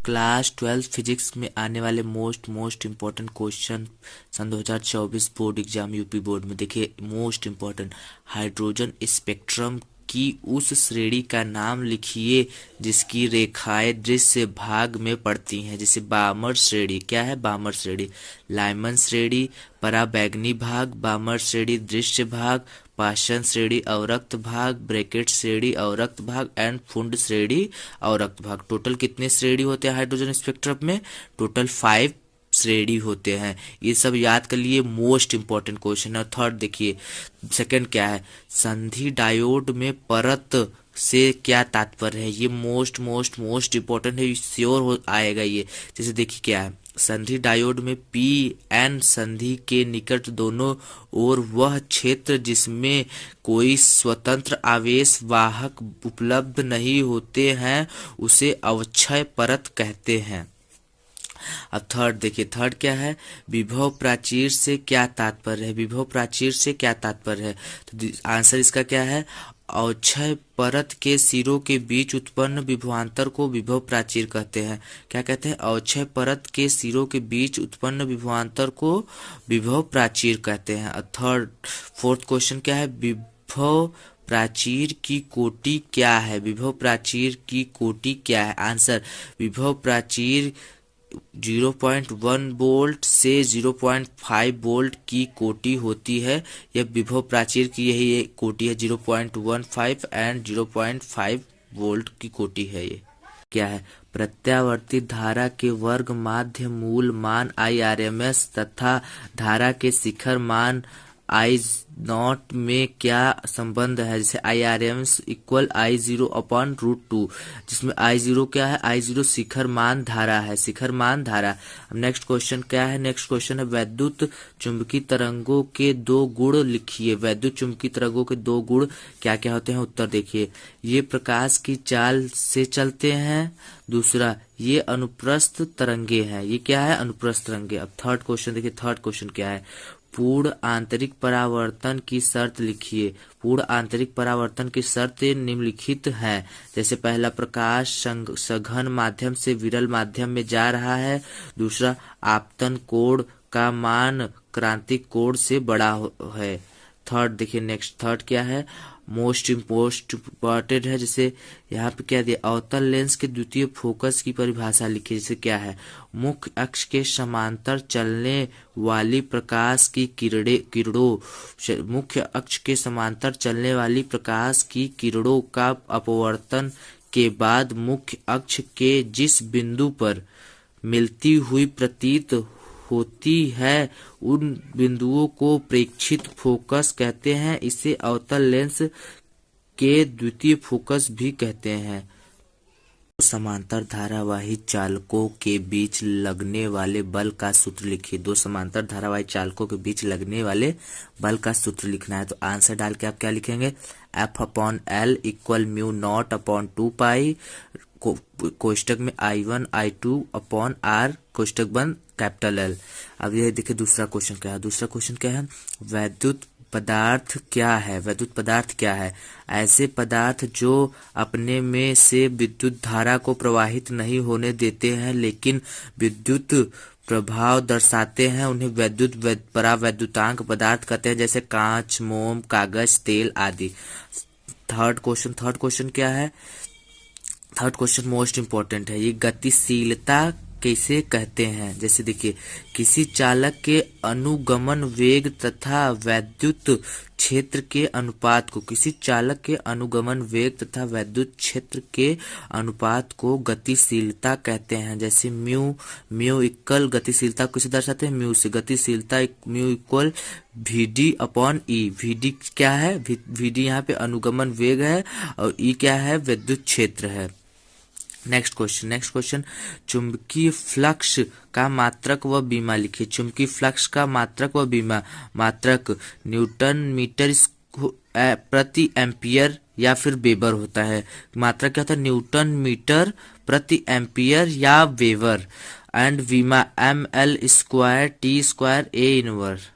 Class 12 physics में आने वाले मोस्ट इम्पोर्टेंट क्वेश्चन सन 2024 बोर्ड एग्जाम यूपी बोर्ड में। देखिए मोस्ट इम्पोर्टेंट, हाइड्रोजन स्पेक्ट्रम की उस श्रेणी का नाम लिखिए जिसकी रेखाएं दृश्य भाग में पड़ती हैं। जैसे बामर श्रेणी, क्या है बामर श्रेणी? लाइमन श्रेणी पराबैंगनी भाग, बामर श्रेणी दृश्य भाग, पाषाण श्रेणी अवरक्त भाग, ब्रैकेट श्रेणी अवरक्त भाग एंड फुंड श्रेणी अवरक्त भाग। टोटल कितने श्रेणी होते हैं हाइड्रोजन स्पेक्ट्रम में? टोटल 5 श्रेणी होते हैं। ये सब याद कर लिए, मोस्ट इंपॉर्टेंट क्वेश्चन है। थर्ड देखिए, सेकंड क्या है? संधि डायोड में परत से क्या तात्पर्य है? ये मोस्ट इंपॉर्टेंट है, श्योर हो आएगा ये। जैसे देखिए क्या है, संधि डायोड में पी एन संधि के निकट दोनों ओर वह क्षेत्र जिसमें कोई स्वतंत्र आवेश वाहक उपलब्ध नहीं होते हैं उसे अवक्षय परत कहते हैं। अब थर्ड देखिए, थर्ड क्या है? विभव प्राचीर से क्या तात्पर्य है? विभव प्राचीर से क्या तात्पर्य है? तो आंसर इसका क्या है? अवक्षय परत के सिरों के बीच उत्पन्न विभवांतर को विभव प्राचीर कहते हैं। क्या कहते हैं? अवक्षय परत के सिरों के बीच उत्पन्न विभवांतर को विभव प्राचीर कहते हैं। थर्ड फोर्थ क्वेश्चन क्या है? विभव प्राचीर की कोटि क्या है? विभव प्राचीर की कोटि क्या है? आंसर, विभव प्राचीर 0.1 वोल्ट से 0.5 वोल्ट की कोटि होती है। यह विभव प्राचीर की यही कोटि है, 0.15 एंड 0.5 वोल्ट की कोटि है। ये क्या है? प्रत्यावर्ती धारा के वर्ग माध्य मूल मान IRMS तथा धारा के शिखर मान I0 में क्या संबंध है? जैसे IRMS इक्वल I0/√2, जिसमें I0 क्या है? I0 शिखर मान धारा है, शिखर मान धारा। अब नेक्स्ट क्वेश्चन क्या है? नेक्स्ट क्वेश्चन है वैद्युत चुंबकीय तरंगों के 2 गुण लिखिए। वैद्युत चुंबकीय तरंगों के 2 गुण क्या क्या होते हैं? उत्तर देखिए, ये प्रकाश की चाल से चलते हैं। दूसरा, ये अनुप्रस्थ तरंगे हैं। ये क्या है? अनुप्रस्थ तरंगे। अब थर्ड क्वेश्चन देखिए, थर्ड क्वेश्चन क्या है? पूर्ण आंतरिक परावर्तन की शर्त लिखिए। पूर्ण आंतरिक परावर्तन की शर्त निम्नलिखित है। जैसे पहला, प्रकाश सघन माध्यम से विरल माध्यम में जा रहा है। दूसरा, आपतन कोण का मान क्रांतिक कोण से बड़ा है। थर्ड देखिए, नेक्स्ट थर्ड क्या है? मोस्ट इम्पोर्टेंट है। जैसे यहाँ पे क्या दिया? अवतल लेंस के द्वितीय फोकस की परिभाषा लिखिए। जैसे क्या है? मुख्य अक्ष के समांतर चलने वाली प्रकाश की किरणों मुख्य अक्ष के समांतर चलने वाली प्रकाश की किरणों का अपवर्तन के बाद मुख्य अक्ष के जिस बिंदु पर मिलती हुई प्रतीत होती है उन बिंदुओं को प्रेक्षित फोकस कहते हैं। इसे अवतल लेंस के द्वितीय फोकस भी कहते हैं। समांतर धारावाही चालकों के बीच लगने वाले बल का सूत्र लिखिए। 2 समांतर धारावाही चालकों के बीच लगने वाले बल का सूत्र लिखना है। तो आंसर डाल के आप क्या लिखेंगे? F/L इक्वल μ0/2π कोष्टक में I1 I2/R कोष्टक बंद कैपिटल L। अब ये देखिए दूसरा क्वेश्चन क्या है? दूसरा क्वेश्चन क्या है? वैद्युत पदार्थ क्या है? वैद्युत पदार्थ क्या है? ऐसे पदार्थ जो अपने में से विद्युत धारा को प्रवाहित नहीं होने देते हैं लेकिन विद्युत प्रभाव दर्शाते हैं, उन्हें परावैद्युतांक पदार्थ कहते हैं। जैसे कांच, मोम, कागज, तेल आदि। थर्ड क्वेश्चन क्या है? थर्ड क्वेश्चन मोस्ट इंपॉर्टेंट है। ये गतिशीलता कैसे कहते हैं? जैसे देखिए, किसी चालक के अनुगमन वेग तथा वैद्युत क्षेत्र के अनुपात को गतिशीलता कहते हैं। जैसे म्यू इक्वल गतिशीलता कैसे दर्शाते हैं? म्यू से। गतिशीलता म्यू इक्वल VD/E। VD क्या है? VD यहाँ पे अनुगमन वेग है और E क्या है? विद्युत क्षेत्र है। नेक्स्ट क्वेश्चन, चुंबकीय फ्लक्स का मात्रक व बीमा लिखिए। चुंबकीय फ्लक्स का मात्रक व बीमा। मात्रक न्यूटन मीटर प्रति एम्पियर या फिर वेबर होता है। मात्रक क्या होता है? न्यूटन मीटर प्रति एम्पियर या वेबर। एंड बीमा ML² T² A इनवर्स।